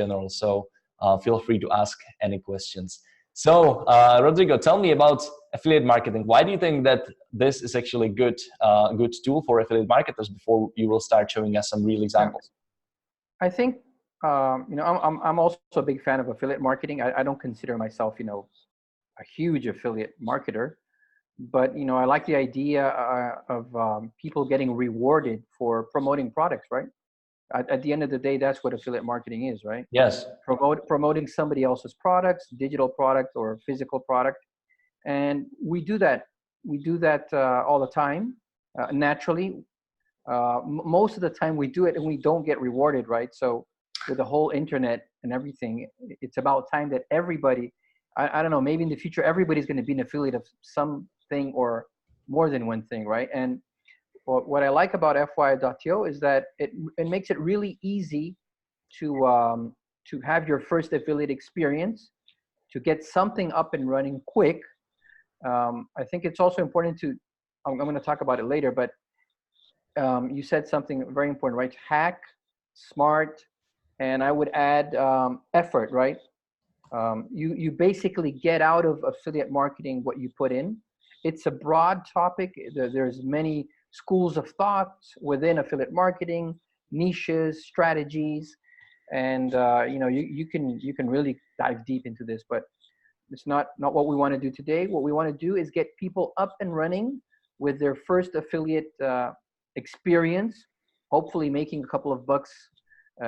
general. So feel free to ask any questions. So Rodrigo, tell me about affiliate marketing. Why do you think that this is actually a good tool for affiliate marketers before you will start showing us some real examples? I think, I'm also a big fan of affiliate marketing. I don't consider myself, a huge affiliate marketer, but, I like the idea of people getting rewarded for promoting products, right? At the end of the day, that's what affiliate marketing is, right? Yes. Promoting somebody else's products, digital product or physical product. And we do that. We do that all the time, naturally. Most of the time we do it and we don't get rewarded, right? So with the whole internet and everything, it's about time that everybody, I don't know, maybe in the future, everybody's going to be an affiliate of something or more than one thing, right? And what I like about fyi.to is that it makes it really easy to have your first affiliate experience, to get something up and running quick. I think it's also important to, I'm going to talk about it later, but you said something very important, right? Hack, smart, and I would add effort, right? You basically get out of affiliate marketing what you put in. It's a broad topic. There's many schools of thought within affiliate marketing, niches, strategies, and you can really dive deep into this. But it's not what we want to do today. What we want to do is get people up and running with their first affiliate experience, hopefully making a couple of bucks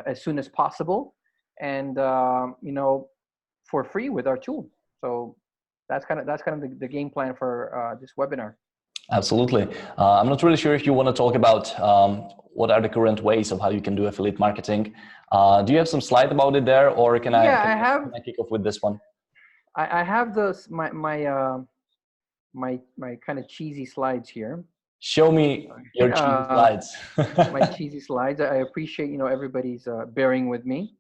as soon as possible, and for free with our tool. So that's kind of the game plan for this webinar. Absolutely. I'm not really sure if you want to talk about what are the current ways of how you can do affiliate marketing. Do you have some slide about it there, or can I kick off with this one? I have my kind of cheesy slides here. Show me your cheesy slides. My cheesy slides. I appreciate everybody's bearing with me.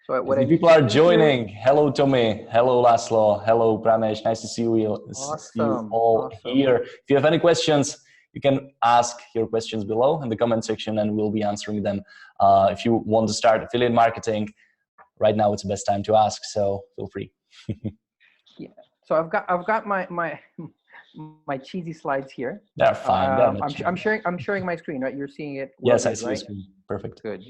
So what people are joining. Hello, Tommy. Hello, Laszlo. Hello, Pramesh. Nice to see you. See you all here. If you have any questions, you can ask your questions below in the comment section, and we'll be answering them. If you want to start affiliate marketing, right now it's the best time to ask. So feel free. Yeah. So I've got my cheesy slides here. They're fine. I'm sharing my screen, right? You're seeing it. Yes, I see your screen. Perfect. Good.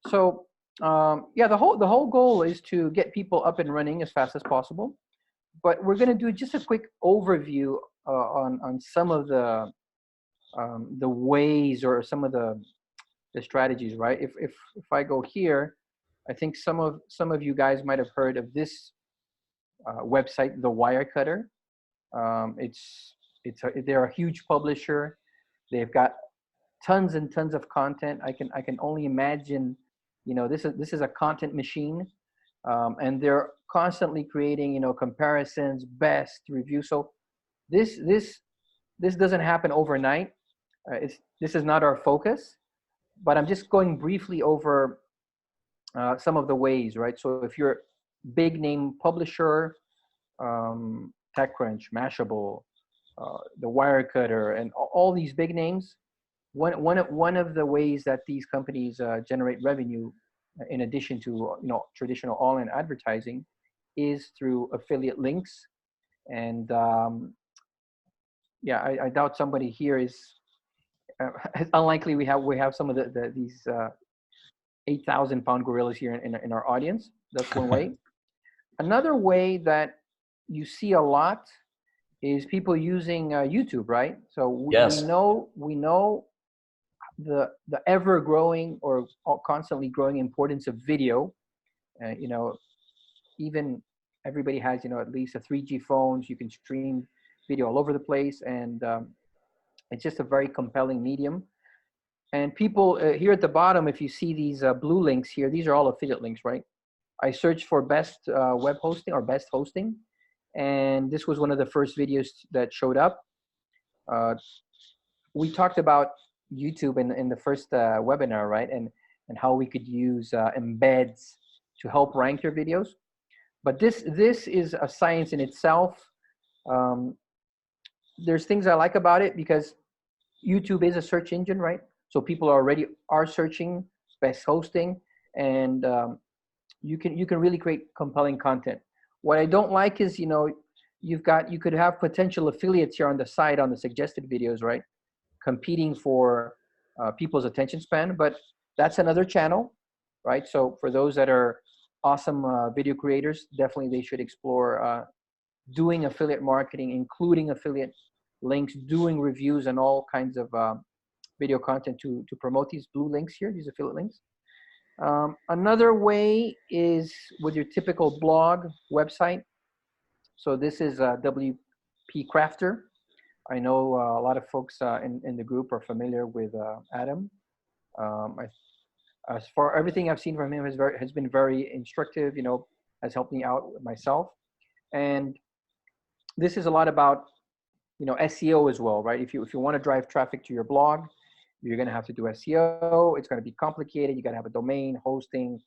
So the whole goal is to get people up and running as fast as possible. But we're going to do just a quick overview on some of the ways or some of the strategies, right? If I go here, I think some of you guys might have heard of this website, the Wirecutter. They're a huge publisher. They've got tons and tons of content. I can only imagine, this is a content machine, and they're constantly creating, comparisons, best reviews. So this doesn't happen overnight. This is not our focus, but I'm just going briefly over some of the ways, right? So if you're a big name publisher, TechCrunch, Mashable, the Wirecutter, and all these big names, one of the ways that these companies generate revenue, in addition to traditional online advertising, is through affiliate links. And I doubt somebody here is it's unlikely we have some of these 8,000-pound gorillas here in our audience. That's one way. Another way that you see a lot is people using YouTube, right? So we know the ever growing or constantly growing importance of video. Even everybody has at least a 3G phones. You can stream video all over the place, and it's just a very compelling medium. And people here at the bottom, if you see these blue links here, these are all affiliate links, right? I searched for best web hosting or best hosting, and this was one of the first videos that showed up. We talked about YouTube in the first webinar, right? And how we could use embeds to help rank your videos. But this is a science in itself. There's things I like about it because YouTube is a search engine, right? So people already are searching best hosting, and you can really create compelling content. What I don't like is, you know, you could have potential affiliates here on the side on the suggested videos, right? Competing for people's attention span, but that's another channel, right? So for those that are awesome video creators, definitely they should explore doing affiliate marketing, including affiliate links, doing reviews and all kinds of video content to promote these blue links here, these affiliate links. Another way is with your typical blog website. So this is WP Crafter. I know a lot of folks in the group are familiar with Adam. As far everything I've seen from him has been very instructive. You know, has helped me out with myself. And this is a lot about, you know, SEO as well, right? If you want to drive traffic to your blog, you're going to have to do SEO. It's going to be complicated. You got to have a domain, hosting.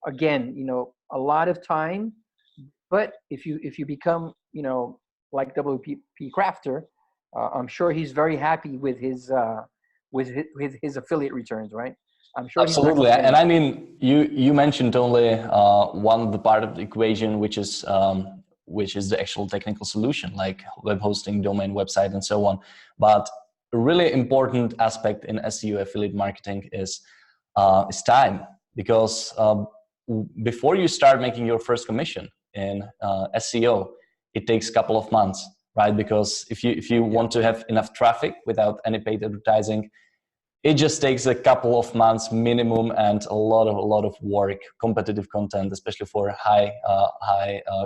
Again, you know, a lot of time. But if you become, you know, like WP Crafter, I'm sure he's very happy with his affiliate returns, right? I'm sure. Absolutely, and I mean, you mentioned only one of the part of the equation, which is the actual technical solution, like web hosting, domain, website, and so on. But a really important aspect in SEO affiliate marketing is time, because before you start making your first commission in SEO, it takes a couple of months, right? Because if you want to have enough traffic without any paid advertising, it just takes a couple of months minimum and a lot of work, competitive content, especially for high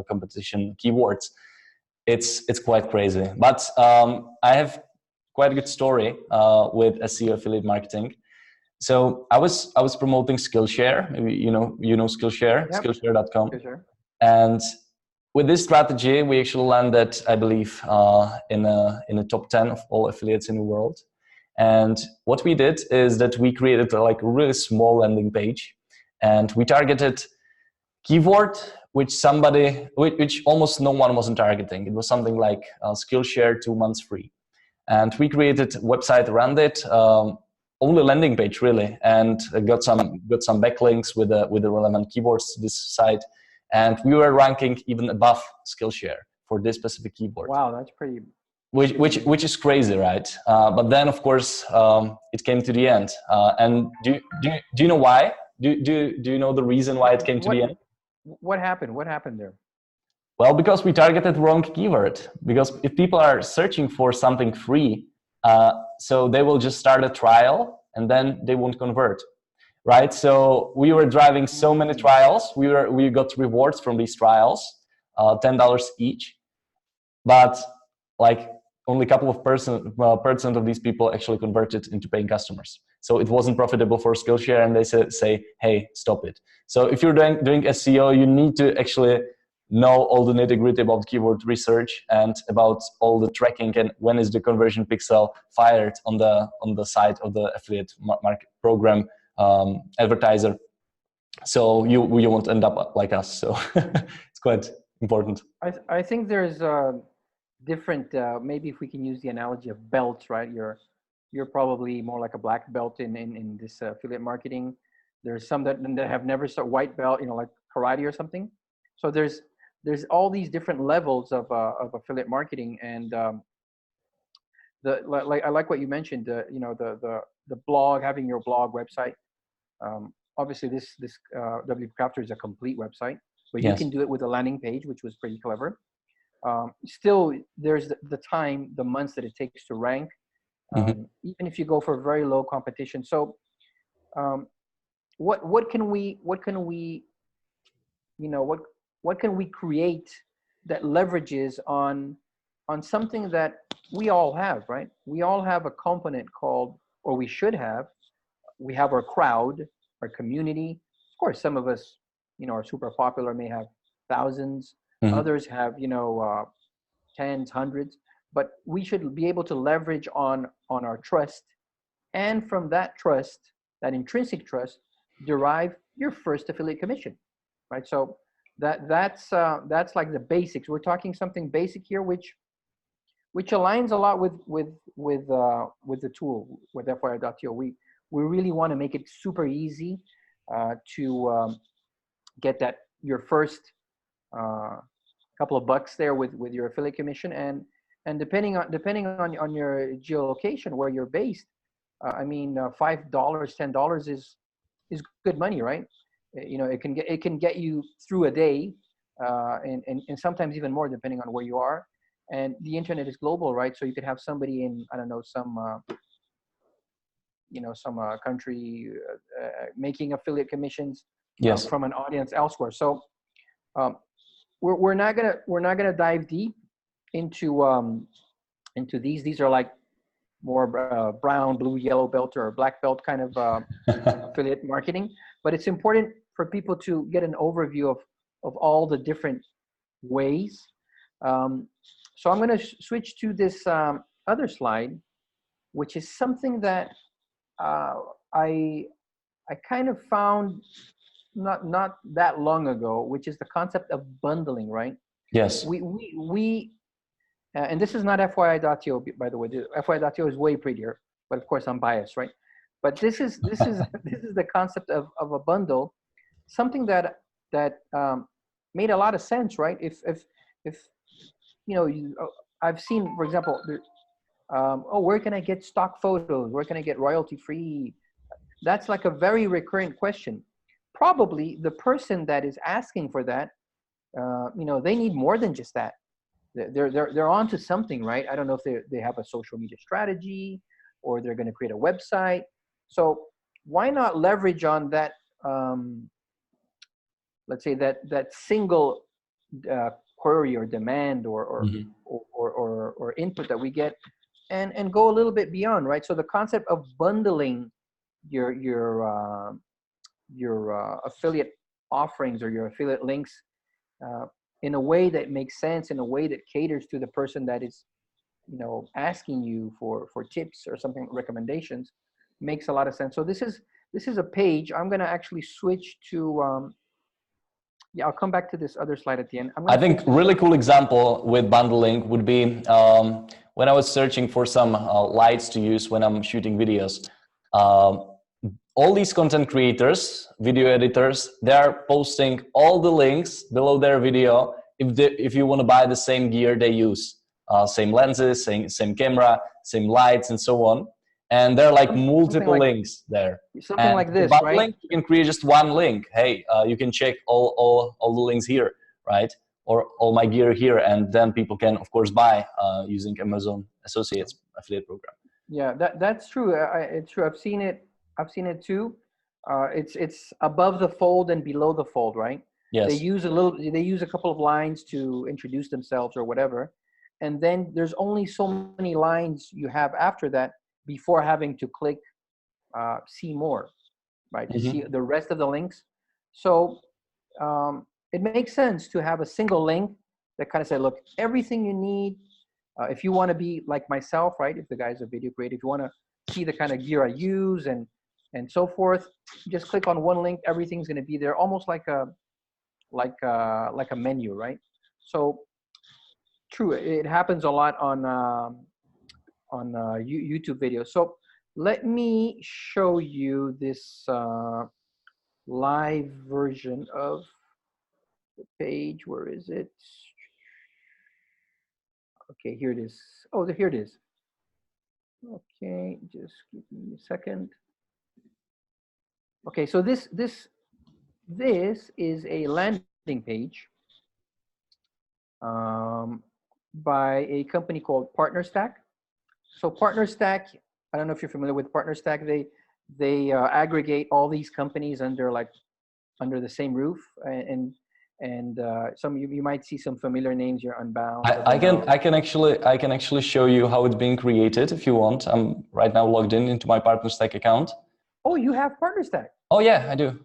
competition keywords. It's quite crazy. But I have quite a good story with SEO affiliate marketing. So I was promoting Skillshare. Maybe you know Skillshare, Yep. Skillshare.com. Sure. And with this strategy, we actually landed, I believe, in a top 10 of all affiliates in the world. And what we did is that we created a really small landing page, and we targeted keyword which almost no one wasn't targeting. It was something like Skillshare 2 months free, and we created a website around it, only landing page really, and got some backlinks with the relevant keywords to this site, and we were ranking even above Skillshare for this specific keyword. Wow, that's pretty. Which is crazy, right? But then, of course, it came to the end. And do you know why? Do you know the reason why it came to the end? What happened? What happened there? Well, because we targeted the wrong keyword. Because if people are searching for something free, so they will just start a trial and then they won't convert, right? So we were driving so many trials. We got rewards from these trials, $10 each, but only a couple of percent of these people actually converted into paying customers. So it wasn't profitable for Skillshare, and they say, hey, stop it. So if you're doing SEO, you need to actually know all the nitty-gritty about keyword research and about all the tracking and when is the conversion pixel fired on the side of the affiliate market program advertiser. So you won't end up like us. So it's quite important. I think there's different, maybe if we can use the analogy of belts, right? You're probably more like a black belt in this affiliate marketing. There's some that have never started white belt, you know, like karate or something. So there's all these different levels of affiliate marketing, and I like what you mentioned. You know, the blog, having your blog website. Obviously, this WP Crafter is a complete website, but you can do it with a landing page, which was pretty clever. Still, there's the time, the months that it takes to rank, even if you go for very low competition. So, what can we create that leverages on something that we all have, right? We all have a component called, or we should have. We have our crowd, our community. Of course, some of us, you know, are super popular, may have thousands. Others have, you know, tens, hundreds. But we should be able to leverage on our trust, and from that trust, that intrinsic trust, derive your first affiliate commission, right? So that's like the basics. We're talking something basic here, which aligns a lot with the tool with FYI.to. We really want to make it super easy to get that your first couple of bucks there with your affiliate commission, and depending on your geolocation where you're based, I mean, $5, $10 is good money, right? You know, it can get you through a day, and sometimes even more depending on where you are. And the internet is global, right? So you could have somebody in, I don't know, some country making affiliate commissions Yes. from an audience elsewhere. So we're not gonna dive deep into these. These are like more brown, blue, yellow belt or black belt kind of affiliate marketing. But it's important for people to get an overview of all the different ways. So I'm going to switch to this other slide, which is something that I kind of found not that long ago, which is the concept of bundling, right? Yes. We and this is not FYI.to, by the way. The FYI.to is way prettier, but of course I'm biased, right? But this is this is the concept of a bundle, something that made a lot of sense, right? If you know, I've seen, for example, where can I get stock photos? Where can I get royalty free? That's like a very recurrent question. Probably the person that is asking for that, you know, they need more than just that. They're onto something, right? I don't know if they have a social media strategy or they're going to create a website. So why not leverage on that? Let's say that single query or demand or input that we get, and go a little bit beyond, right? So the concept of bundling your affiliate offerings or your affiliate links in a way that makes sense, in a way that caters to the person that is, you know, asking you for tips or something, recommendations, makes a lot of sense. So this is a page. I'm going to actually switch to yeah, I'll come back to this other slide at the end. I think really cool example with bundling would be when I was searching for some lights to use when I'm shooting videos. All these content creators, video editors, they're posting all the links below their video if you want to buy the same gear they use. Same lenses, same camera, same lights, and so on. And there are like multiple links there. Something like this, bundling, right? you can create just one link. Hey, you can check all the links here, right? Or all my gear here, and then people can, of course, buy using Amazon Associates affiliate program. Yeah, that's true. It's true. I've seen it too. It's above the fold and below the fold, right? Yes. They use a couple of lines to introduce themselves or whatever, and then there's only so many lines you have after that before having to click see more, right? To see the rest of the links. So it makes sense to have a single link that kind of say, look, everything you need. If you want to be like myself, right? If the guy's a video creator, if you want to see the kind of gear I use and so forth, just click on one link. Everything's going to be there, almost like a menu, right? So true, it happens a lot on YouTube videos. So let me show you this live version of the page. Where is it? Okay, here it is. Oh, here it is. Okay, just give me a second. Okay, so this is a landing page by a company called PartnerStack. So PartnerStack, I don't know if you're familiar with PartnerStack. They aggregate all these companies under the same roof, and some you might see some familiar names. You're Unbound. I can actually show you how it's being created if you want. I'm right now logged into my PartnerStack account. Oh, you have PartnerStack? Oh yeah, I do.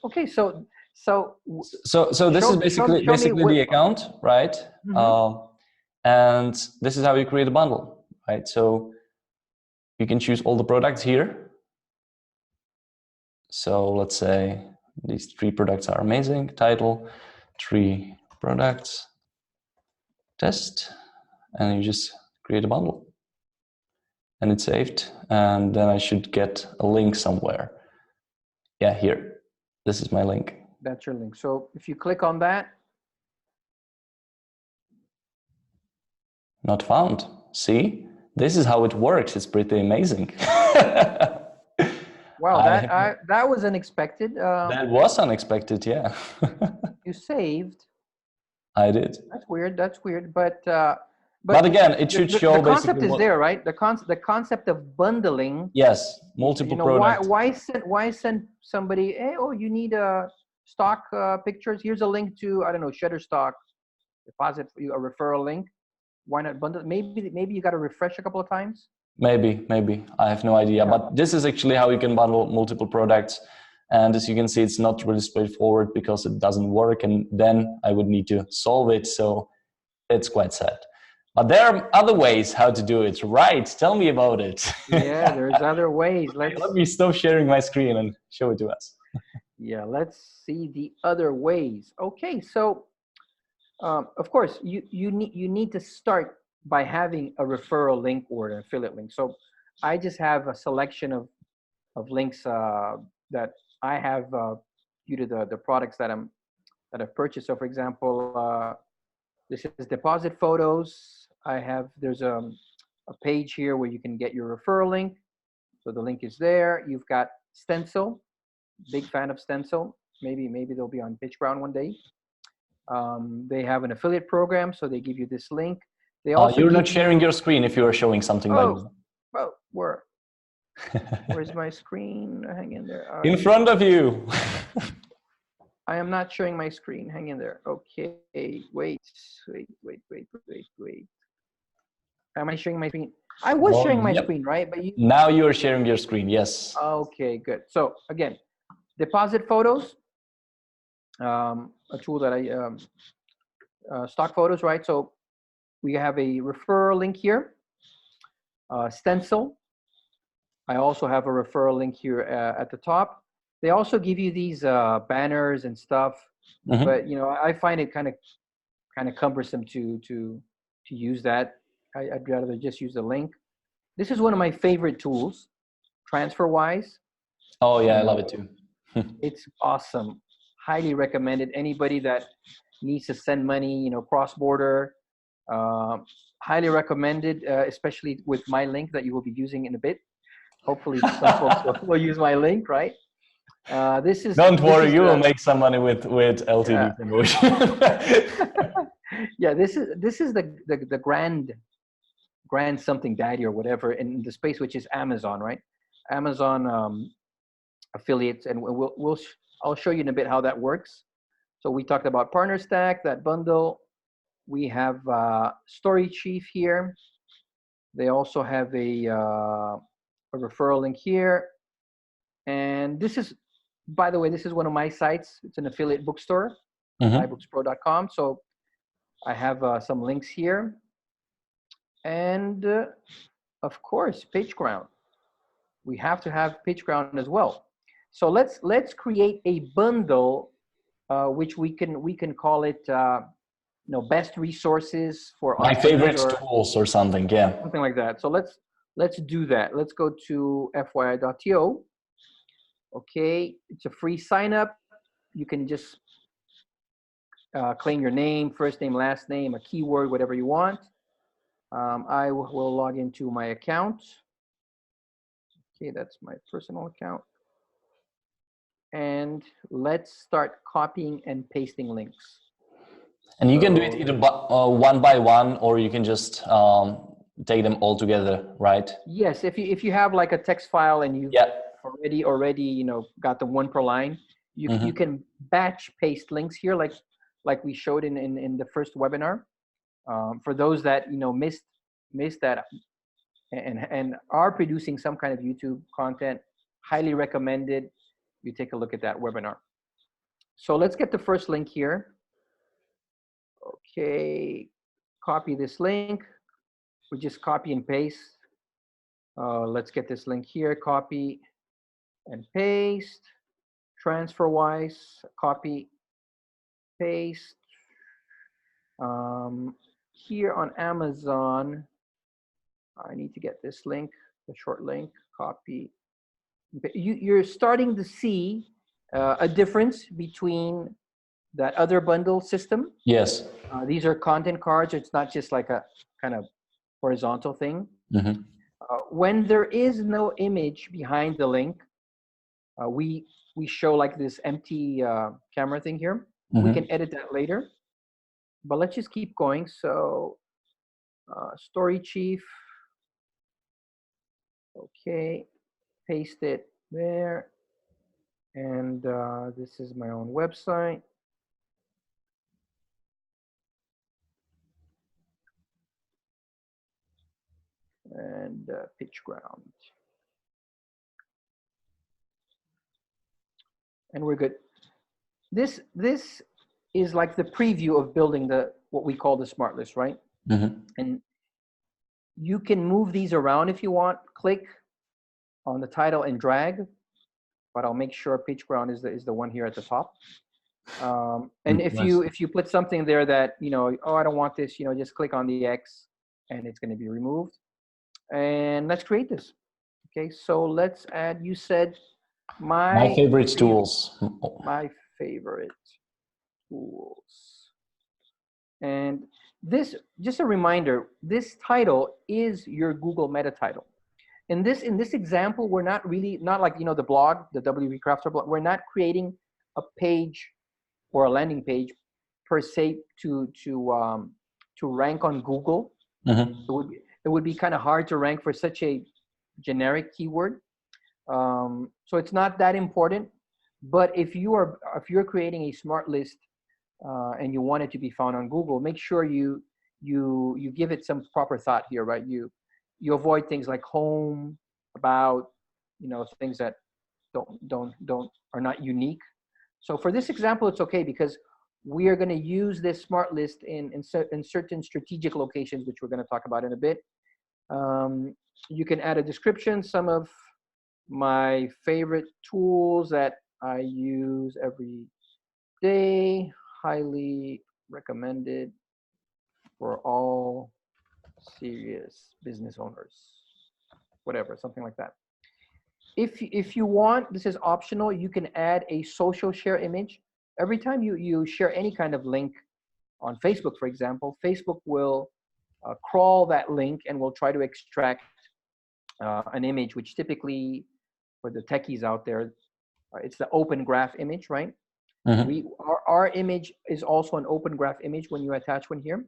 Okay, so this is basically the account, right? And this is how you create a bundle, right? So you can choose all the products here. So let's say these 3 products are amazing. Title, 3 products, test, and you just create a bundle. And it's saved, and then I should get a link somewhere. Yeah, here. This is my link. That's your link. So if you click on that. Not found. See, this is how it works. It's pretty amazing. Wow, that was unexpected. That was unexpected, yeah. You saved. I did. That's weird. That's weird. But again, it should show the concept basically is there, right? The concept of bundling. Yes, multiple products. Why send somebody? Hey, oh, you need stock pictures. Here's a link to, I don't know, Shutterstock. Deposit for you a referral link. Why not bundle? Maybe you got to refresh a couple of times. Maybe I have no idea. Yeah. But this is actually how you can bundle multiple products. And as you can see, it's not really straightforward because it doesn't work. And then I would need to solve it. So it's quite sad. But there are other ways how to do it, right? Tell me about it. Yeah, there's other ways. Let me stop sharing my screen and show it to us. Yeah, let's see the other ways. Okay, so of course, you need to start by having a referral link or an affiliate link. So I just have a selection of links that I have due to the products that I've purchased. So for example, this is deposit photos. There's a page here where you can get your referral link. So the link is there. You've got Stencil. Big fan of Stencil. Maybe they'll be on Pitchground one day. They have an affiliate program, so they give you this link. They also you're not sharing your screen if you are showing something like that. Oh, where's my screen? Hang in there. In front of you. I am not showing my screen. Hang in there. Okay, wait. Am I showing my screen? I was sharing my screen, right? But now you are sharing your screen, yes. Okay, good. So again, deposit photos, a tool that stock photos, right? So we have a referral link here. Stencil. I also have a referral link here at the top. They also give you these banners and stuff, but I find it kind of cumbersome to use that. I'd rather just use the link. This is one of my favorite tools, TransferWise. Oh yeah, I love it too. It's awesome. Highly recommended. Anybody that needs to send money, cross-border, highly recommended, especially with my link that you will be using in a bit. Hopefully some folks will use my link, right? Don't worry, you will make some money with LTD promotion. Yeah, this is the grand something daddy or whatever in the space, which is Amazon, right? Amazon affiliates, and I'll show you in a bit how that works. So we talked about Partner Stack, that bundle. We have Story Chief here. They also have a referral link here. And this is, by the way, this is one of my sites. It's an affiliate bookstore, iBookspro.com. So I have some links here. And of course, Pitchground. We have to have Pitchground as well. So let's create a bundle, which we can call it, best resources for my favorite tools or something, yeah. Something like that. So let's do that. Let's go to fyi.to. Okay, it's a free sign up. You can just claim your name, first name, last name, a keyword, whatever you want. I will log into my account. Okay, that's my personal account. And let's start copying and pasting links. And you can do it either one by one, or you can just take them all together, right? Yes, if you have like a text file and you already got the one per line, you can batch paste links here, like we showed in the first webinar. For those that missed that and are producing some kind of YouTube content, highly recommended you take a look at that webinar. So let's get the first link here. Okay, copy this link. We just copy and paste. Let's get this link here, copy and paste. TransferWise, copy, paste. Here on Amazon, I need to get this link, the short link, copy. You're starting to see a difference between that other bundle system. Yes. These are content cards. It's not just like a kind of horizontal thing. Mm-hmm. When there is no image behind the link, we show like this empty camera thing here. Mm-hmm. We can edit that later, but let's just keep going. So story chief, okay, paste it there, and this is my own website. And Pitchground. And we're good. This is like the preview of building the what we call the smart list, right? Mm-hmm. And you can move these around if you want. Click on the title and drag, but I'll make sure Pitchground is the one here at the top. And if you put something there that, you know, oh, I don't want this, you know, just click on the X and it's going to be removed. And let's create this. Okay, so let's add, you said my favorite tools. My favorite tools. And this, just a reminder, this title is your Google meta title. In this example, we're not like, you know, the blog, the WP Crafter blog, we're not creating a page or a landing page per se to rank on Google. Mm-hmm. It would be kind of hard to rank for such a generic keyword. So it's not that important. But if you're creating a smart list and you want it to be found on Google, make sure you give it some proper thought here, right? You avoid things like home, about, you know, things that are not unique. So for this example, it's okay because we are going to use this smart list in certain strategic locations, which we're going to talk about in a bit. You can add a description, some of my favorite tools that I use every day, highly recommended for all serious business owners, whatever, something like that. If you want, this is optional, you can add a social share image. Every time you share any kind of link on Facebook, for example, Facebook will crawl that link and will try to extract an image, which typically, for the techies out there, it's the open graph image, right? Mm-hmm. Our image is also an open graph image when you attach one here.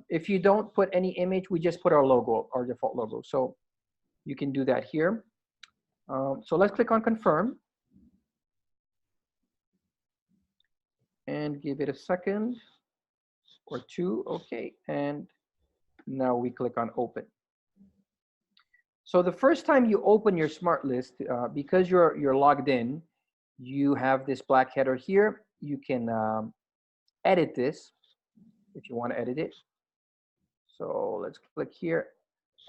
If you don't put any image, we just put our logo, our default logo. So you can do that here. So let's click on confirm and give it a second or two. Okay, and now we click on open. So the first time you open your smart list, because you're logged in, you have this black header here. You can edit this if you want to edit it. So let's click here.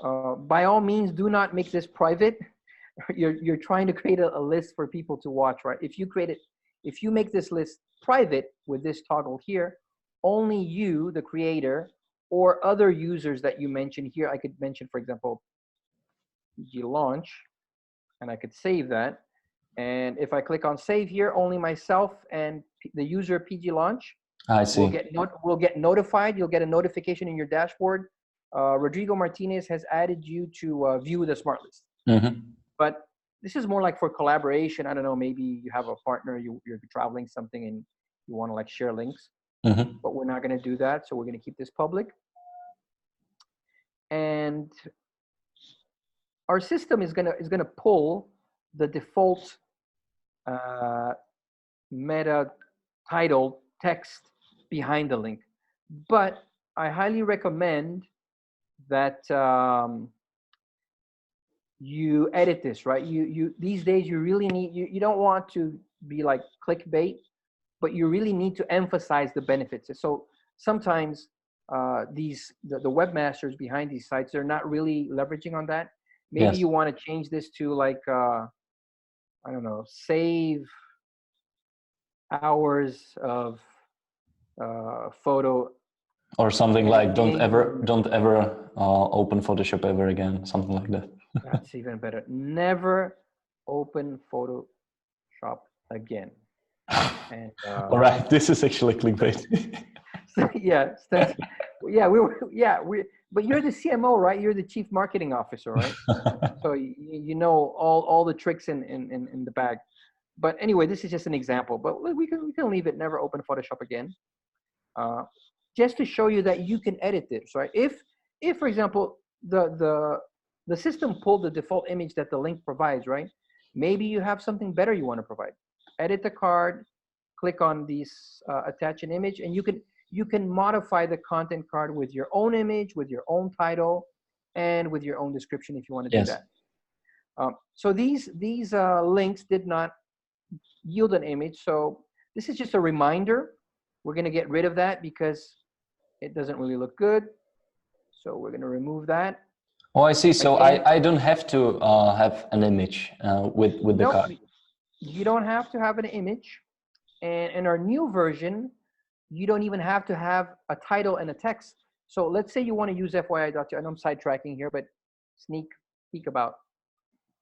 By all means, do not make this private. You're trying to create a list for people to watch, right? If you make this list private with this toggle here, only you, the creator, or other users that you mention here, I could mention, for example, PG launch, and I could save that. And if I click on save here, only myself and the user PG launch will get notified. You'll get a notification in your dashboard. Rodrigo Martinez has added you to view the smart list. Mm-hmm. But this is more like for collaboration. I don't know, maybe you have a partner, you're traveling something and you want to like share links. Mm-hmm. But we're not going to do that. So we're going to keep this public. And our system is going to pull the default meta title text behind the link. But I highly recommend that you edit this, right? You these days you really need, you don't want to be like clickbait, but you really need to emphasize the benefits. So sometimes the webmasters behind these sites, they're not really leveraging on that. Maybe you want to change this to like I don't know, save hours of photo, or something like don't ever open Photoshop ever again, something like that. That's even better. Never open Photoshop again. And all right, this is actually clickbait. yeah, but you're the CMO, right? You're the chief marketing officer, right? So you know all the tricks in the bag. But anyway, this is just an example. But we can leave it. Never open Photoshop again. Just to show you that you can edit this, right? If for example the system pulled the default image that the link provides, right? Maybe you have something better you want to provide. Edit the card, click on these attach an image, and you can modify the content card with your own image, with your own title, and with your own description if you want to do that. So these links did not yield an image. So this is just a reminder. We're going to get rid of that because it doesn't really look good. So we're going to remove that. Oh, I see. So I don't have to have an image with the card. You don't have to have an image. And in our new version, you don't even have to have a title and a text. So let's say you want to use FYI.to. I know I'm sidetracking here, but sneak peek about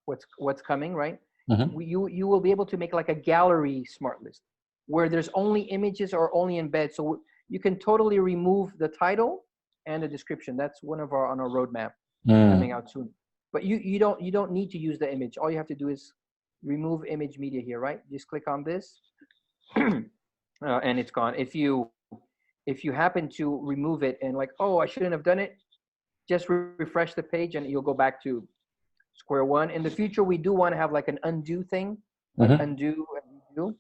what's coming, right? Mm-hmm. You will be able to make like a gallery smart list where there's only images or only embed. So you can totally remove the title and the description. That's one of our on our roadmap coming out soon. But you don't need to use the image. All you have to do is remove image media here, right? Just click on this, and it's gone. If you happen to remove it and like, oh, I shouldn't have done it, just refresh the page and you'll go back to square one. In the future, we do want to have like an undo thing, like undo and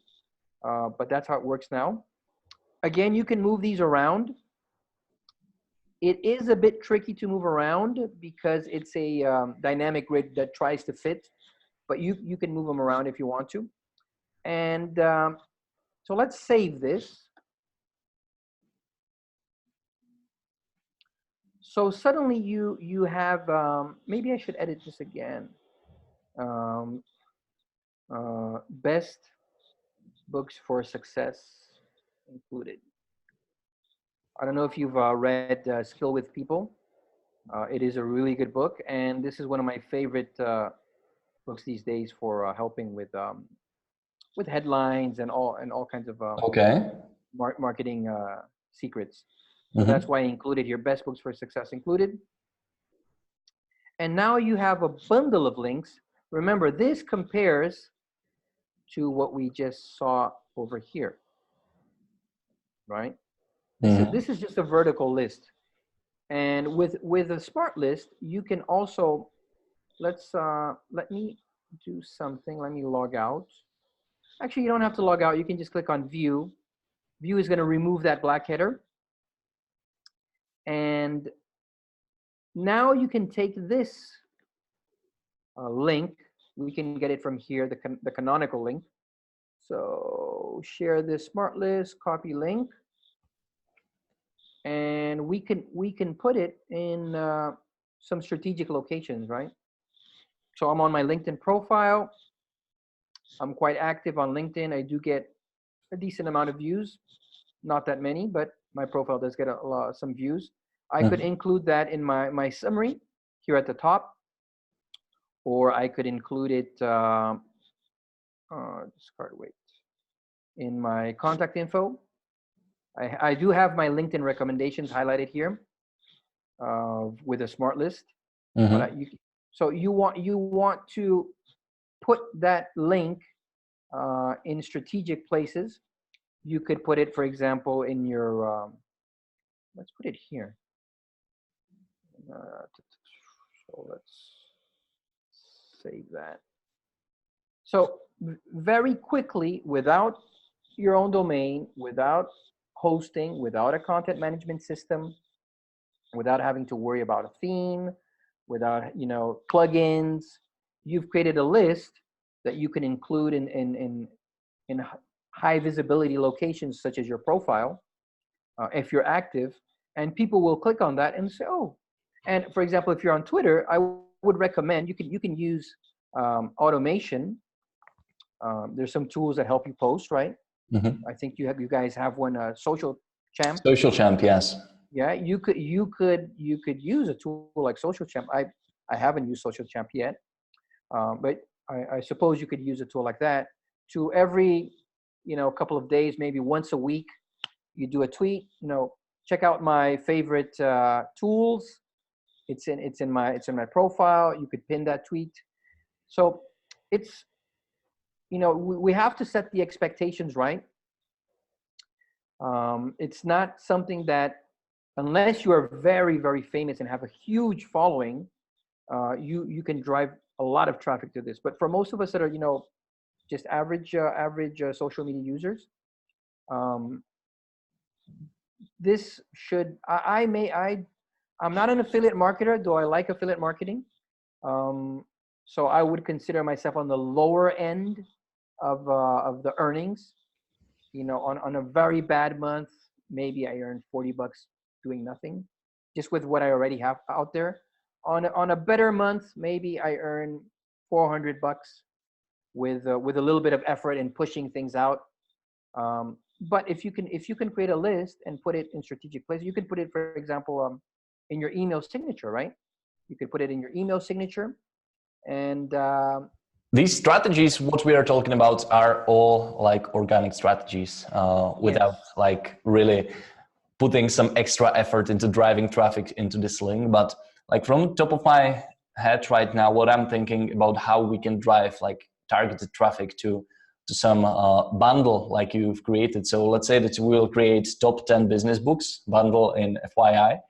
redo, but that's how it works now. Again, you can move these around. It is a bit tricky to move around because it's a dynamic grid that tries to fit, but you can move them around if you want to. And so let's save this. So suddenly you have, maybe I should edit this again. Best books for success included. I don't know if you've read Skill with People. It is a really good book, and this is one of my favorite books these days for helping with headlines and all kinds of marketing secrets. So that's why I included here, Best Books for Success included. And now you have a bundle of links. Remember, this compares to what we just saw over here, right? This is just a vertical list. And with a smart list, you can also, let me do something. Let me log out. Actually, you don't have to log out. You can just click on view. View is going to remove that black header. And now you can take this link. We can get it from here, the canonical link. So share this smart list, copy link. And we can put it in some strategic locations, right? So I'm on my LinkedIn profile. I'm quite active on LinkedIn. I do get a decent amount of views, not that many, but my profile does get some views. I could include that in my summary here at the top, or I could include it, in my contact info. I do have my LinkedIn recommendations highlighted here with a smart list. But so you want to put that link in strategic places. You could put it, for example, in your, let's put it here. So let's save that. So very quickly, without your own domain, without hosting, without a content management system, without having to worry about a theme, without plugins, you've created a list that you can include in high visibility locations such as your profile, if you're active, and people will click on that and say, oh. And for example, if you're on Twitter, I would recommend you can use automation. There's some tools that help you post, right? I think you guys have one, Social Champ. Social Champ, yes. Yeah, you could use a tool like Social Champ. I haven't used Social Champ yet, but I suppose you could use a tool like that to every, couple of days, maybe once a week, you do a tweet, check out my favorite tools. It's in my profile. You could pin that tweet. So it's, we have to set the expectations right. It's not something that, unless you are very, very famous and have a huge following, you can drive a lot of traffic to this. But for most of us that are, just average social media users, this should, I'm not an affiliate marketer, though I like affiliate marketing. So I would consider myself on the lower end of the earnings. On a very bad month, maybe I earn $40 doing nothing, just with what I already have out there. On a better month, maybe I earn $400 with a little bit of effort in pushing things out. But if you can create a list and put it in strategic places, you can put it, for example, in your email signature, right? You could put it in your email signature, and these strategies, what we are talking about, are all like organic strategies, without like really putting some extra effort into driving traffic into this link. But like from the top of my head right now, what I'm thinking about how we can drive like targeted traffic to some bundle like you've created. So let's say that we'll create top 10 business books bundle in FYI.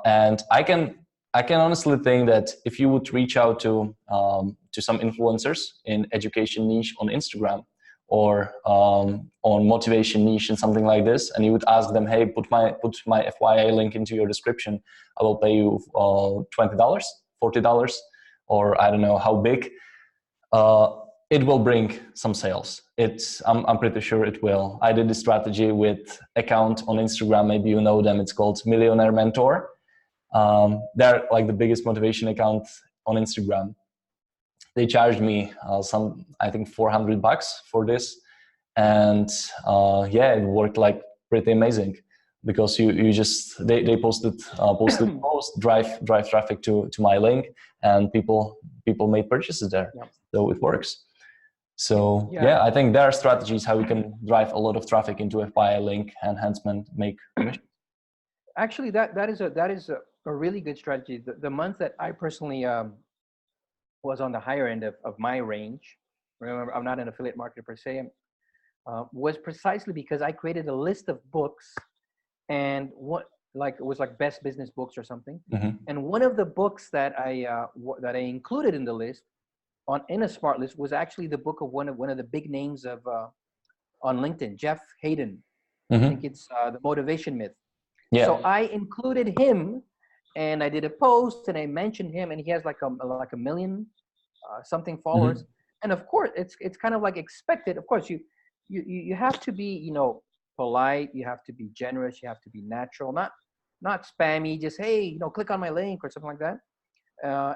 And I can honestly think that if you would reach out to some influencers in education niche on Instagram, or on motivation niche and something like this, and you would ask them, hey, put my FYI link into your description, I will pay you $20, $40, or I don't know how big, it will bring some sales. I'm pretty sure it will. I did this strategy with account on Instagram, maybe you know them, it's called Millionaire Mentor. They're like the biggest motivation account on Instagram. They charged me I think $400 for this, and it worked like pretty amazing, because they posted post, drive traffic to my link, and people made purchases there. Yep. So it works. So I think there are strategies how we can drive a lot of traffic into a FYI link enhancement, make commission. Actually, that is a really good strategy. The month that I personally was on the higher end of my range, remember, I'm not an affiliate marketer per se, was precisely because I created a list of books, and it was like best business books or something. Mm-hmm. And one of the books that I included in the list in a smart list was actually the book of one of the big names of on LinkedIn, Jeff Hayden. Mm-hmm. I think it's The Motivation Myth. Yeah. So I included him, and I did a post, and I mentioned him, and he has like a million something followers. Mm-hmm. And of course, it's kind of like expected. Of course, you have to be polite. You have to be generous. You have to be natural, not spammy. Just, hey, click on my link or something like that.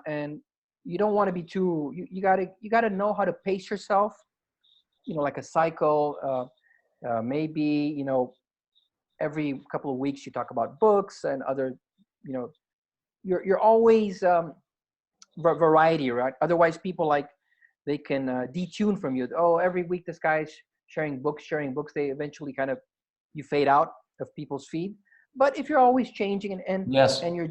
And you don't want to be too. You gotta know how to pace yourself. Like a cycle. Maybe every couple of weeks you talk about books and other. You're always variety, right? Otherwise, people they can detune from you. Oh, every week this guy's sharing books. They eventually you fade out of people's feed. But if you're always changing and you're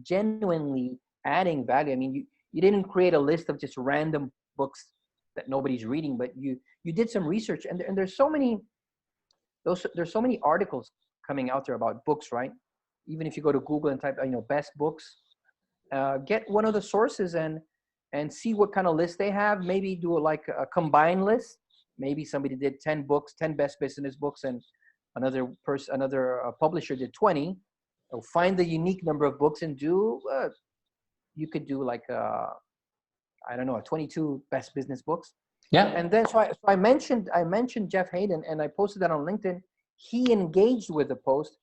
genuinely adding value. I mean, you didn't create a list of just random books that nobody's reading, but you did some research, and there's so many articles coming out there about books, right? Even if you go to Google and type best books, get one of the sources and see what kind of list they have. Maybe do like a combined list. Maybe somebody did 10 books, 10 best business books, and another publisher did 20. So find the unique number of books and you could do like 22 best business books. Yeah. And then so I mentioned Jeff Hayden, and I posted that on LinkedIn. He engaged with the post,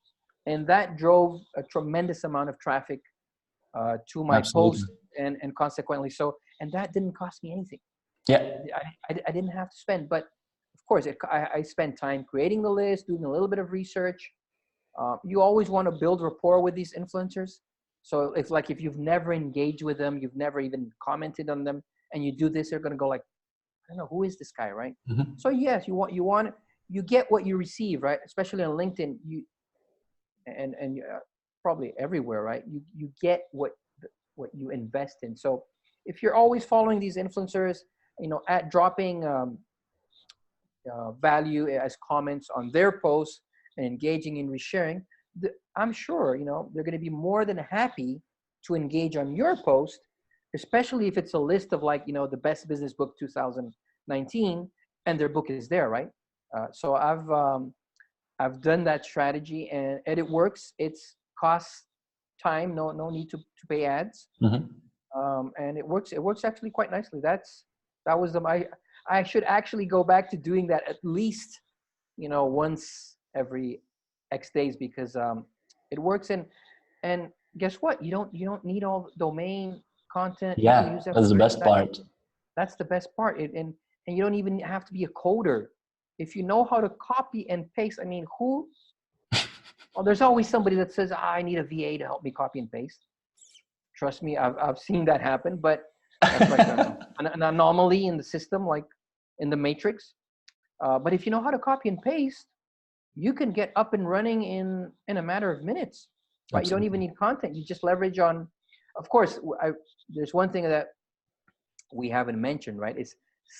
and that drove a tremendous amount of traffic to my post, and consequently and that didn't cost me anything. Yeah. I didn't have to spend, but of course I spent time creating the list, doing a little bit of research. You always want to build rapport with these influencers. So it's like, if you've never engaged with them, you've never even commented on them, and you do this, they're going to go like, don't know, who is this guy, right? Mm-hmm. So yes, you get what you receive, right? Especially on LinkedIn, and probably everywhere, right? You get what you invest in. So if you're always following these influencers, at dropping value as comments on their posts and engaging in resharing, I'm sure they're going to be more than happy to engage on your post, especially if it's a list of like the best business book 2019, and their book is there, right? So I've done that strategy, and it works. It's costs time, no need to pay ads. And it works actually quite nicely. That was I should actually go back to doing that at least once every X days, because it works. And guess what, you don't need all the domain content. You can Yeah, use that that's the for best part. that's the best part. And you don't even have to be a coder. If you know how to copy and paste, I mean, well, there's always somebody that says, I need a VA to help me copy and paste. Trust me, I've seen that happen, but that's like an anomaly in the system, like in the matrix. But if you know how to copy and paste, you can get up and running in a matter of minutes, right? Absolutely. You don't even need content. You just leverage on, of course, there's one thing that we haven't mentioned, right? Is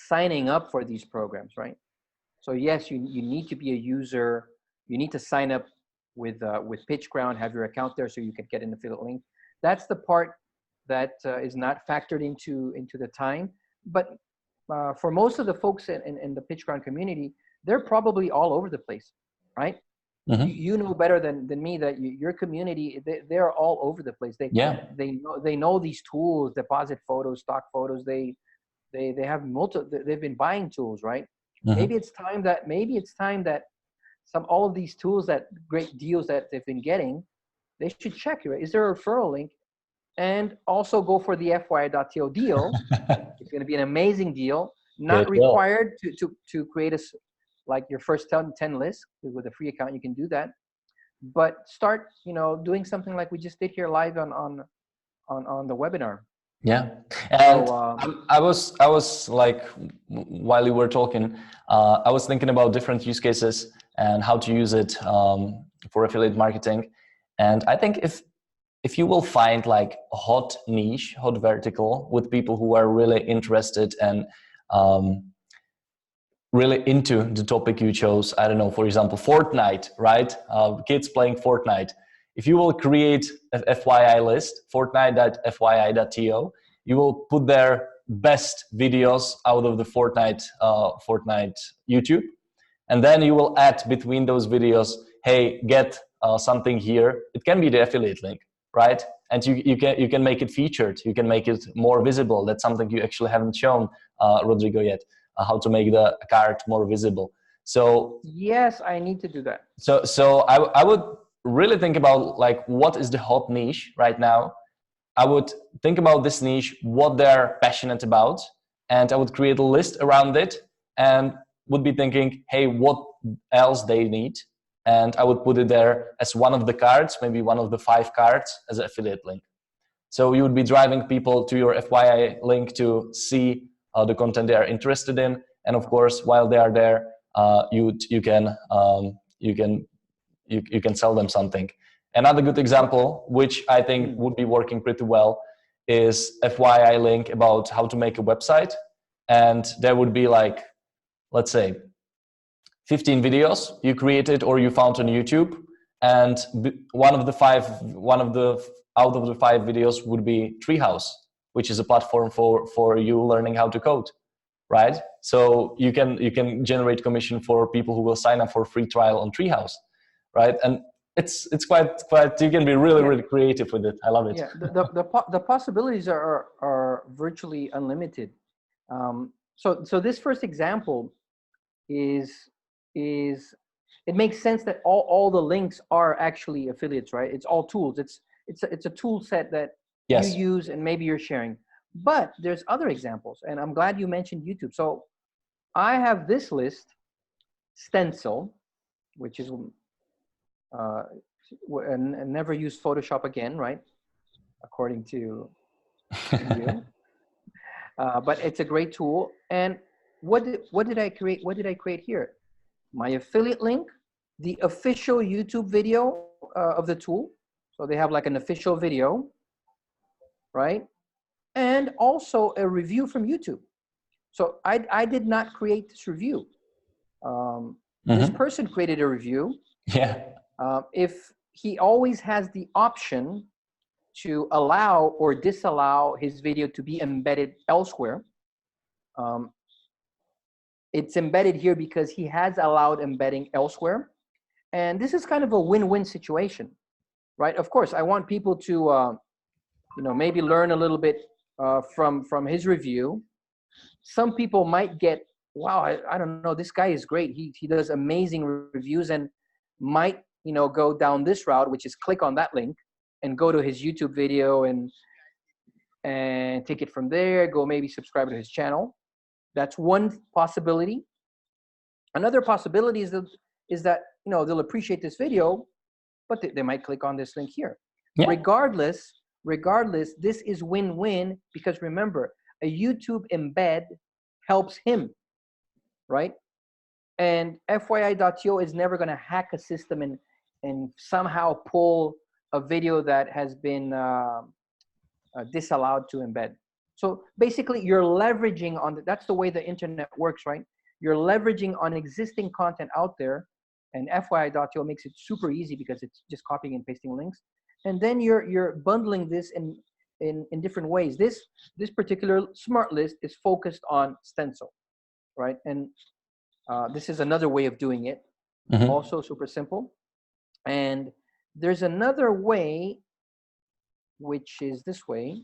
signing up for these programs, right? So yes, you need to be a user. You need to sign up with Pitchground, have your account there so you can get an affiliate link. That's the part that is not factored into the time. But for most of the folks in the Pitchground community, they're probably all over the place, right? You know better than me that your community, they're all over the place. They know these tools, deposit photos, stock photos. They have they've been buying tools, right? Maybe it's time that all of these tools, that great deals that they've been getting, they should check, right? Is there a referral link? And also go for the FYI.to deal. It's going to be an amazing deal. Not required to create like your first 10 lists. With a free account, you can do that. But start, doing something like we just did here live on the webinar. Yeah, and so, I was like, while you were talking, I was thinking about different use cases and how to use it for affiliate marketing. And I think if you will find like a hot niche, hot vertical with people who are really interested and really into the topic you chose, I don't know, for example, Fortnite, right? Kids playing Fortnite. If you will create an FYI list, Fortnite.fyi.to, you will put their best videos out of the Fortnite YouTube, and then you will add between those videos, hey, get something here. It can be the affiliate link, right? And you can make it featured. You can make it more visible. That's something you actually haven't shown, Rodrigo, yet. How to make the card more visible. So yes, I need to do that. So I would really think about like, what is the hot niche right now? I would think about this niche, what they're passionate about, and I would create a list around it and would be thinking, hey, what else they need? And I would put it there as one of the cards, maybe one of the 5 cards as an affiliate link. So you would be driving people to your FYI link to see the content they are interested in, and of course, while they are there, you can sell them something. Another good example, which I think would be working pretty well, is FYI link about how to make a website, and there would be like, let's say, 15 videos you created or you found on YouTube, and out of the 5 videos would be Treehouse, which is a platform for you learning how to code, right? So you can generate commission for people who will sign up for a free trial on Treehouse, right? And it's quite you can be really creative with it. I love it. Yeah, the possibilities are virtually unlimited. So this first example is it makes sense that all the links are actually affiliates, right? It's all tools. It's a tool set that you use and maybe you're sharing. But there's other examples, and I'm glad you mentioned YouTube. So I have this list, Stencil, which is and never use Photoshop again, right? According to you. But it's a great tool. And what did I create? What did I create here? My affiliate link, the official YouTube video of the tool. So they have like an official video, right? And also a review from YouTube. So I did not create this review. This person created a review. Yeah. If he always has the option to allow or disallow his video to be embedded elsewhere, it's embedded here because he has allowed embedding elsewhere. And this is kind of a win-win situation, right? Of course, I want people to, maybe learn a little bit from his review. Some people might get, wow, I don't know, this guy is great. He does amazing reviews, and might, go down this route, which is click on that link and go to his YouTube video and take it from there, go maybe subscribe to his channel. That's one possibility. Another possibility is that they'll appreciate this video, but they might click on this link here. Yeah. Regardless, this is win-win, because remember, a YouTube embed helps him, right? And FYI.to is never going to hack a system and somehow pull a video that has been disallowed to embed. So basically, you're leveraging on that's the way the internet works, right? You're leveraging on existing content out there, and FYI.to makes it super easy because it's just copying and pasting links. And then you're bundling this in different ways. This particular smart list is focused on stencil, right? And this is another way of doing it. Also super simple. And there's another way, which is this way.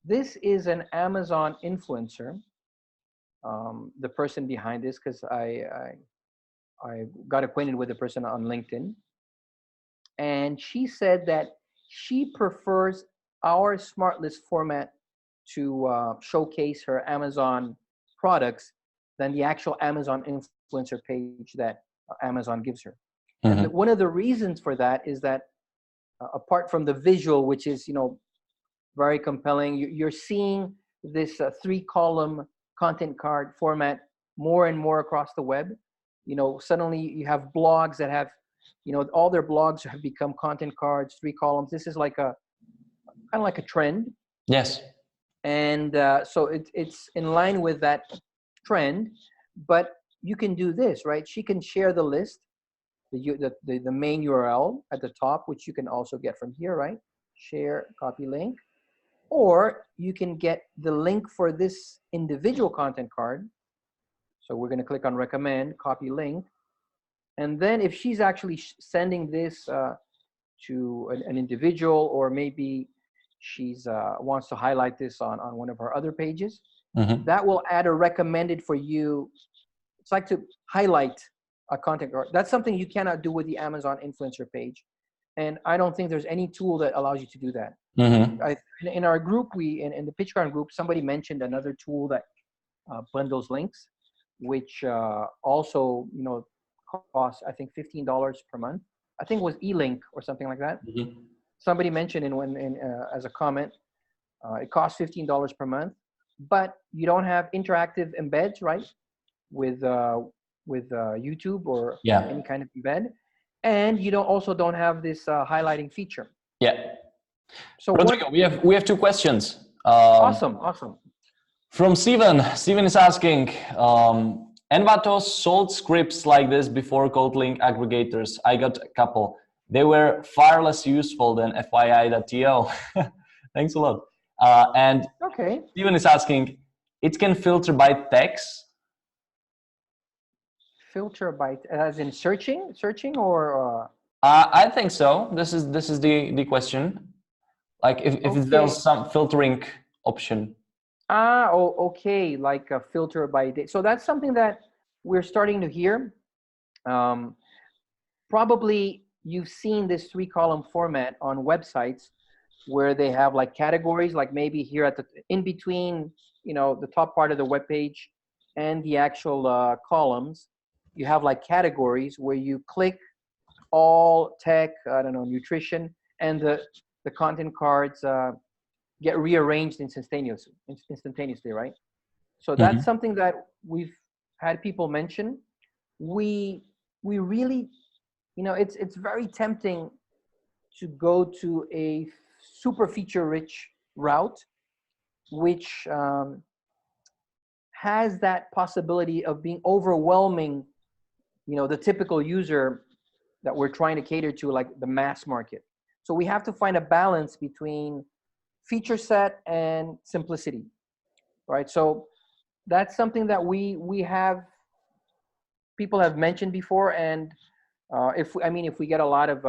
This is an Amazon influencer, the person behind this, because I got acquainted with the person on LinkedIn. And she said that she prefers our smart list format to showcase her Amazon products than the actual Amazon influencer page that Amazon gives her. And one of the reasons for that is that apart from the visual, which is, very compelling, you're seeing this 3-column content card format more and more across the web. Suddenly you have blogs that have, all their blogs have become content cards, 3 columns. This is like kind of like a trend. Yes. And so it's in line with that trend, but you can do this, right? She can share the list, the main URL at the top, which you can also get from here, right? Share, copy link. Or you can get the link for this individual content card. So we're going to click on recommend, copy link. And then if she's actually sending this to an individual, or maybe she's wants to highlight this on one of her other pages, that will add a recommended for you. It's like to highlight a content card. That's something you cannot do with the Amazon influencer page. And I don't think there's any tool that allows you to do that. In our group, in the Pitchground group, somebody mentioned another tool that bundles links, which also costs, I think, $15 per month. I think it was eLink or something like that. Somebody mentioned as a comment, it costs $15 per month, but you don't have interactive embeds, right? With YouTube or any kind of embed, and you also don't have this highlighting feature. Yeah. So Rodrigo, we have 2 questions. Awesome. From Steven. Steven is asking, Envato sold scripts like this before code link aggregators. I got a couple. They were far less useful than FYI.to. Thanks a lot. And Steven is asking, it can filter by text. Filter by, as in searching or? I think so. This is the question. Like if there's some filtering option. Okay, like a filter by date. So that's something that we're starting to hear. Probably you've seen this 3-column format on websites where they have like categories, like maybe here at the in between, the top part of the web page and the actual columns, you have like categories where you click all tech, I don't know, nutrition, and the content cards get rearranged instantaneously, right? So that's something that we've had people mention. We really, you know, it's very tempting to go to a super feature rich route, which has that possibility of being overwhelming, you know, the typical user that we're trying to cater to, like the mass market. So we have to find a balance between feature set and simplicity, right? So that's something that we have, people have mentioned before, and if we get a lot of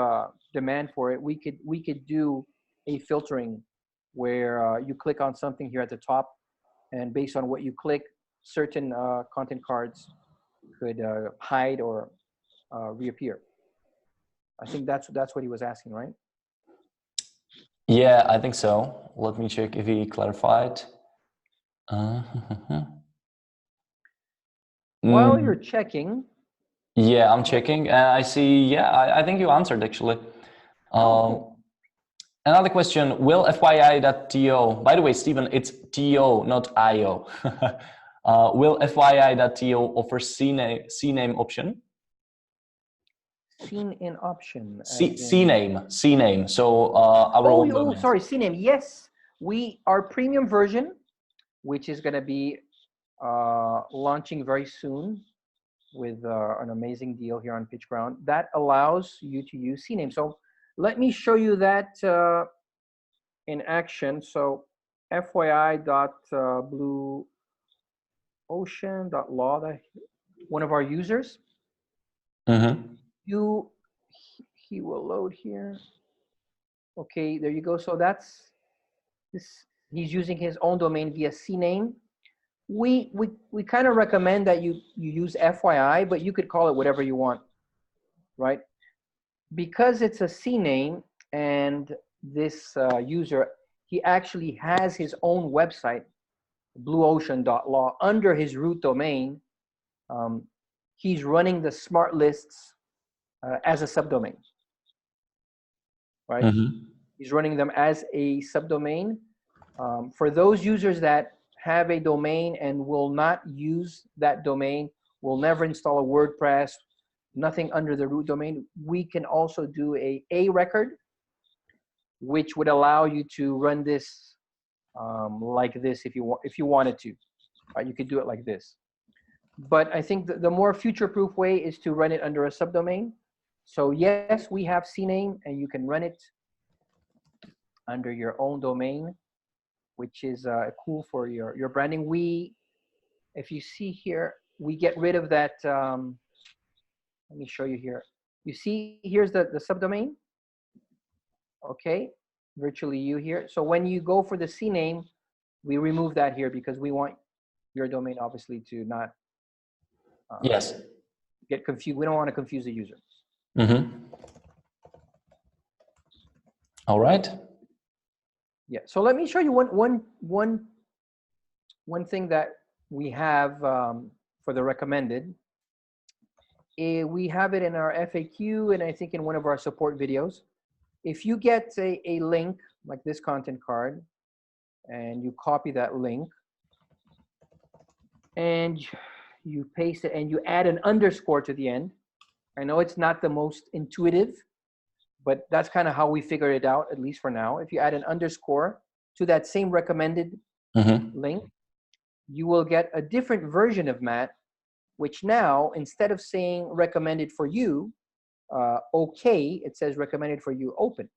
demand for it, we could do a filtering where you click on something here at the top, and based on what you click, certain content cards could hide or reappear. I think that's what he was asking, right? Yeah, I think so. Let me check if he clarified. While you're checking. Yeah, I'm checking. I see. Yeah, I think you answered actually. Cool. Another question: will FYI.to? By the way, Stephen, it's TO, not IO. Will FYI.to offer CNAME option? CNAME option. CNAME. So our own domain. Sorry, CNAME. Yes, our premium version, which is going to be launching very soon with an amazing deal here on Pitchground, that allows you to use CNAME. So let me show you that in action. So FYI.blueocean.law, one of our users. He will load here. Okay, there you go. So that's this. He's using his own domain via CNAME. We kind of recommend that you use FYI, but you could call it whatever you want, right? Because it's a CNAME, and this user, he actually has his own website, blueocean.law, under his root domain. He's running the Smartlists as a subdomain, right? He's running them as a subdomain. For those users that have a domain and will not use that domain, will never install a WordPress, nothing under the root domain, we can also do a record, which would allow you to run this like this if you wanted to. Right? You could do it like this. But I think the more future-proof way is to run it under a subdomain. So yes, we have CNAME, and you can run it under your own domain, which is cool for your branding. If you see here, we get rid of that. Let me show you here. You see, here's the subdomain. Okay, virtually you here. So when you go for the CNAME, we remove that here because we want your domain obviously to not get confused. We don't want to confuse the user. All right. Yeah. So let me show you one thing that we have for the recommended. We have it in our FAQ, and I think in one of our support videos. If you get a link like this content card, and you copy that link, and you paste it, and you add an underscore to the end. I know it's not the most intuitive, but that's kind of how we figured it out, at least for now. If you add an underscore to that same recommended link, you will get a different version of Matt, which now, instead of saying recommended for you, okay, it says recommended for you, open.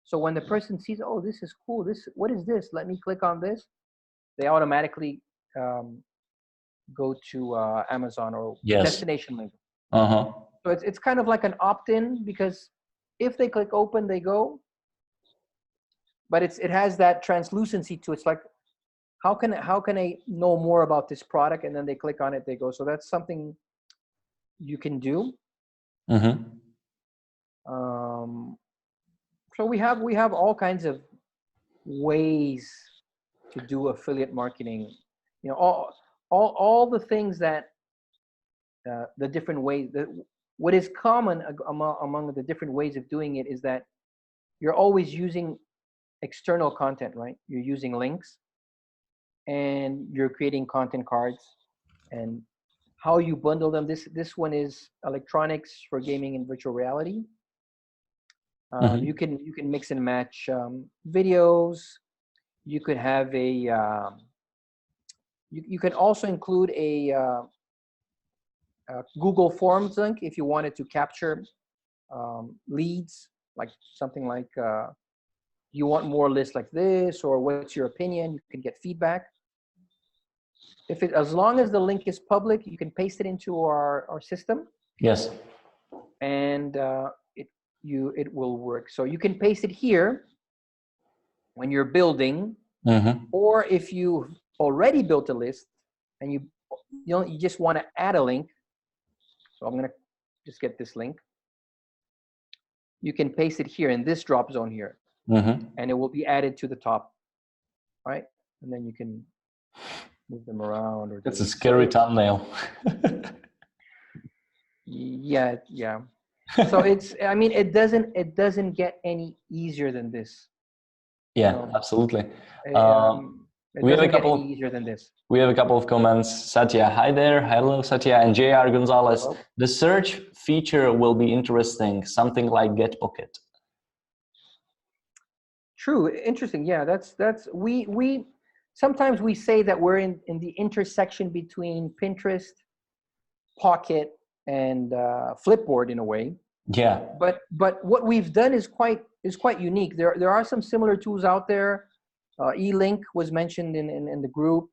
So when the person sees, oh, this is cool, what is this? Let me click on this. They automatically go to Amazon or destination link. So it's kind of like an opt-in, because if they click open, they go. But it has that translucency to it. It's like, how can I know more about this product? And then they click on it, they go. So that's something you can do. So we have all kinds of ways to do affiliate marketing. You know, all the things that the different ways. What is common among the different ways of doing it is that you're always using external content, right? You're using links. and you're creating content cards, and how you bundle them. This one is electronics for gaming and virtual reality. You can mix and match videos. You could have a you can also include a Google Forms link if you wanted to capture leads, like something like you want more lists like this, or what's your opinion. You can get feedback. As long as the link is public, you can paste it into our system. Yes. And it will work. So you can paste it here when you're building, or if you already built a list and you just want to add a link. So I'm gonna just get this link. You can paste it here in this drop zone here, and it will be added to the top, right? And then you can move them around. Or that's a scary thumbnail. Yeah. So I mean, it doesn't get any easier than this. Yeah, absolutely. We have a couple any easier than this. We have a couple of comments. Satya, hi there. Hello, Satya. And JR Gonzalez. Hello. The search feature will be interesting. Something like Get Pocket. True. Interesting. Yeah, that's we sometimes we say that we're in the intersection between Pinterest, Pocket, and Flipboard in a way. Yeah. But what we've done is quite unique. There are some similar tools out there. E-Link was mentioned in the group.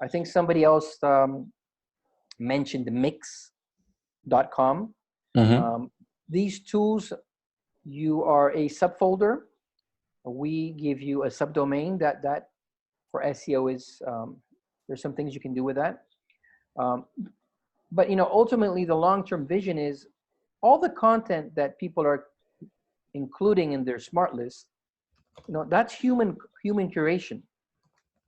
I think somebody else mentioned mix.com. These tools, you are a subfolder. We give you a subdomain that for SEO is there's some things you can do with that. But ultimately the long-term vision is all the content that people are including in their smart list, that's human curation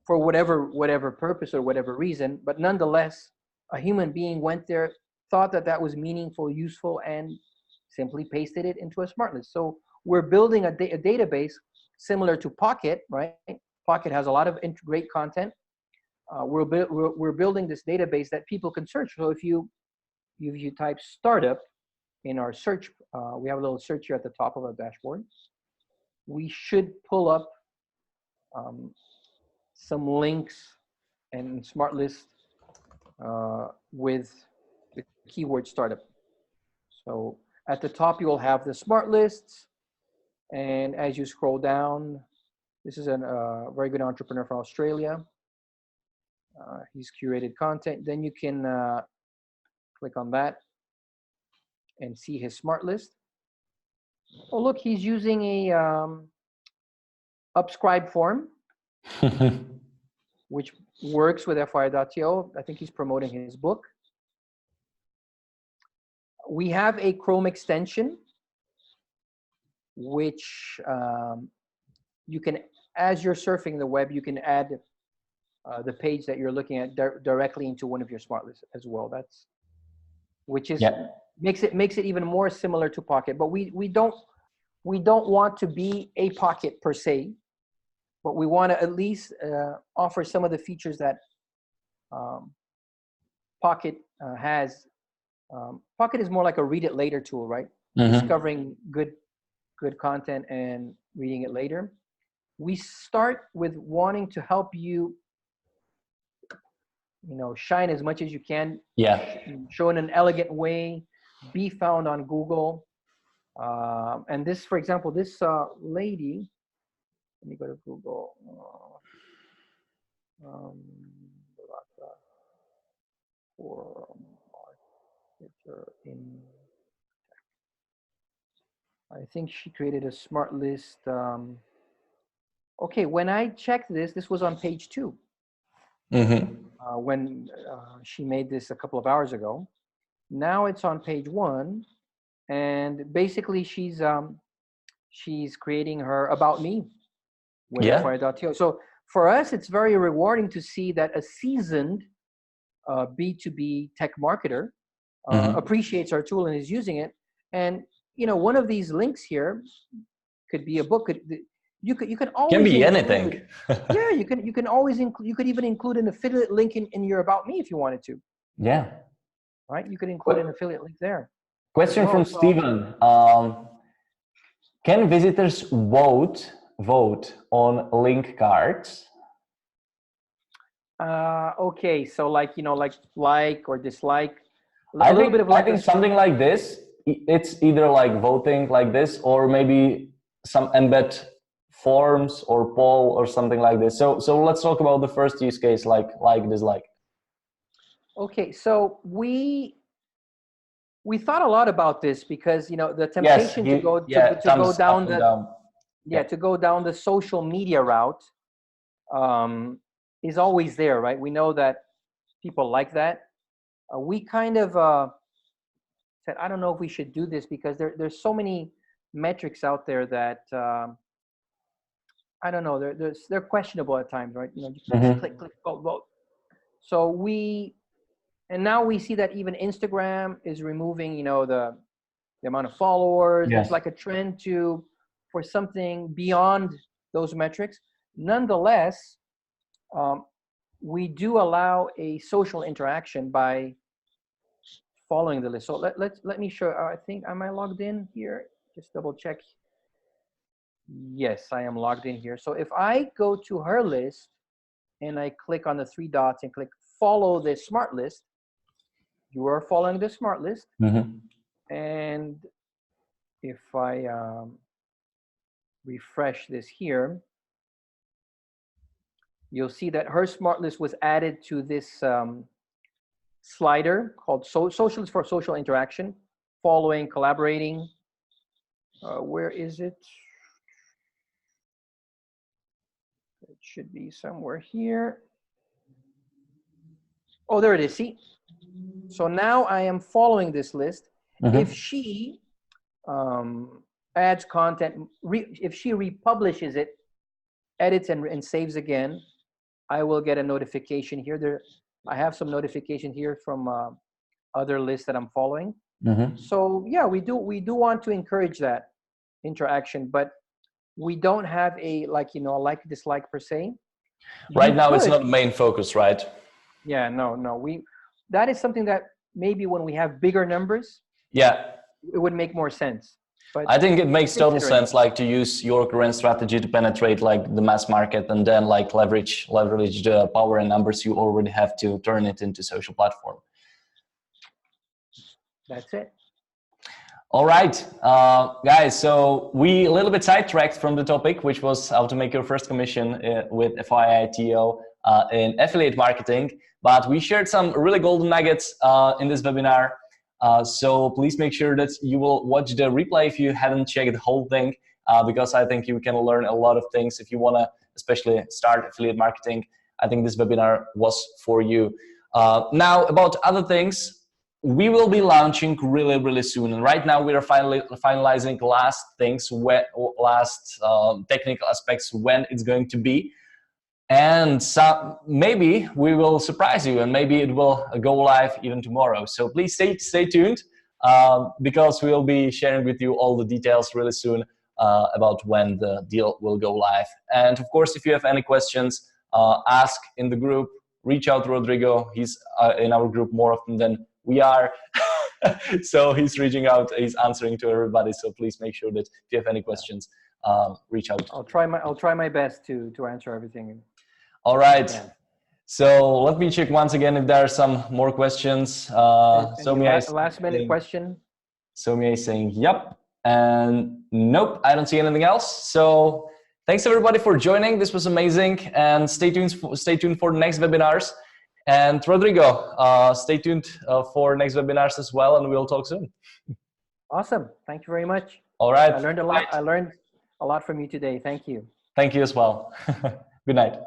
for whatever purpose or whatever reason. But nonetheless, a human being went there, thought that was meaningful, useful, and simply pasted it into a smart list. So we're building a database similar to Pocket, right? Pocket has a lot of great content. We're building this database that people can search. So if you type startup in our search, we have a little search here at the top of our dashboard. We should pull up some links and Smartlist with the keyword startup. So at the top, you will have the Smartlists. And as you scroll down, this is a very good entrepreneur from Australia. He's curated content. Then you can click on that and see his smart list. Oh, look, he's using a upscribe form, which works with FYI.to. I think he's promoting his book. We have a Chrome extension, which you can, as you're surfing the web, you can add the page that you're looking at directly into one of your smart lists as well. Which is makes it even more similar to Pocket. But we don't want to be a Pocket per se, but we want to at least offer some of the features that Pocket has. Pocket is more like a read it later tool, right? Discovering good content and reading it later. We start with wanting to help you, shine as much as you can. Yeah. Show in an elegant way, be found on Google. And this, for example, this lady, let me go to Google. I think she created a smart list. Okay, when I checked this was on page 2. When she made this a couple of hours ago. Now it's on page 1, and basically she's creating her about me with FYI.to. So for us, it's very rewarding to see that a seasoned B2B tech marketer appreciates our tool and is using it. And one of these links here could be a book. You can always can be include, anything. yeah, you can always include, you could even include an affiliate link in your About Me if you wanted to. Yeah. Right? You could include an affiliate link there. Question well, from so, Steven. Can visitors vote on link cards? Okay, so like, you know, like or dislike. I think something like this. It's either like voting like this, or maybe some embed forms or poll or something like this. So let's talk about the first use case, like dislike. Okay, so we thought a lot about this because, you know, the temptation to go down the social media route is always there, right? We know that people like that. We kind of said, I don't know if we should do this because there's so many metrics out there that I don't know, they're questionable at times, right? You know, you just click, vote. So now we see that even Instagram is removing, you know, the amount of followers. There's like a trend for something beyond those metrics. Nonetheless, we do allow a social interaction by following the list. So let me show. I think, am I logged in here? Just double check. Yes, I am logged in here. So if I go to her list and I click on the 3 dots and click follow the smart list, you are following the smart list. And if I refresh this here, you'll see that her smart list was added to this slider called Socialist for Social Interaction, following, collaborating. Where is it? It should be somewhere here. Oh, there it is. See? So now I am following this list. If she adds content, if she republishes it, edits and saves again, I will get a notification here. I have some notification here from other lists that I'm following. So yeah, we do want to encourage that interaction, but we don't have a like dislike per se. Right now, it's not the main focus, right? Yeah, no. That is something that maybe when we have bigger numbers, it would make more sense. But I think it makes total sense, like to use your current strategy to penetrate like the mass market, and then like leverage the power and numbers you already have to turn it into social platform. That's it. All right, guys, so we a little bit sidetracked from the topic, which was how to make your first commission with FYI.to in affiliate marketing. But we shared some really golden nuggets in this webinar. So please make sure that you will watch the replay if you haven't checked the whole thing, because I think you can learn a lot of things if you want to especially start affiliate marketing. I think this webinar was for you. Now, about other things, we will be launching really, really soon. And right now we are finalizing last things, last technical aspects when it's going to be. And so maybe we will surprise you, and maybe it will go live even tomorrow. So please stay tuned, because we'll be sharing with you all the details really soon about when the deal will go live. And of course, if you have any questions, ask in the group, reach out to Rodrigo. He's in our group more often than we are. So he's reaching out, he's answering to everybody. So please make sure that if you have any questions, reach out. I'll try my best to answer everything. All right. Yeah. So let me check once again if there are some more questions. Last minute question. Somia is saying yep, and nope, I don't see anything else. So thanks everybody for joining. This was amazing, and stay tuned for the next webinars. And Rodrigo, stay tuned for next webinars as well, and we'll talk soon. Awesome. Thank you very much. All right. I learned a lot. I learned a lot from you today. Thank you. Thank you as well. Good night.